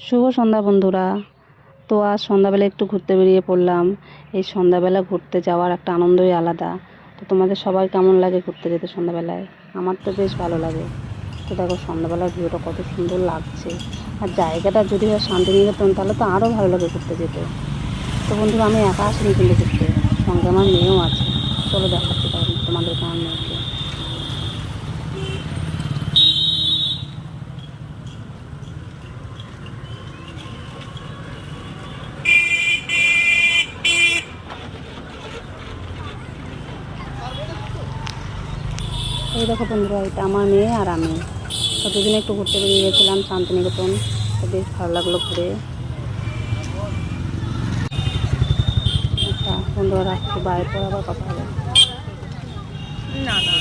শুভ সন্ধ্যা বন্ধুরা। তো আজ সন্ধ্যাবেলা একটু ঘুরতে বেরিয়ে পড়লাম। এই সন্ধ্যাবেলা ঘুরতে যাওয়ার একটা আনন্দই আলাদা। তো তোমাদের সবাই কেমন লাগে ঘুরতে যেতে সন্ধ্যাবেলায়? আমার তো বেশ ভালো লাগে। তো দেখো সন্ধ্যাবেলার ভিউটা কত সুন্দর লাগছে, আর জায়গাটা যদি হয় শান্তিনিকেতন তাহলে তো আরও ভালো লাগে ঘুরতে যেতে। তো বন্ধুরা, আমি একা আসিনি কিন্তু ঘুরতে, সঙ্গে আমার মেয়েও আছে। চলো দেখাচ্ছি তাহলে তোমাদেরকে আমার মেয়েকে। এই দেখো বন্ধুরা, এটা আমার মেয়ে আর আমি। তো দুদিনে একটু ঘুরতে বেরিয়ে গেছিলাম শান্তিনিকেতন। তো বেশ ভালো লাগলো ঘুরে। আচ্ছা বন্ধুরা, রাখছি, বাইরে পর আবার কথা হবে। না না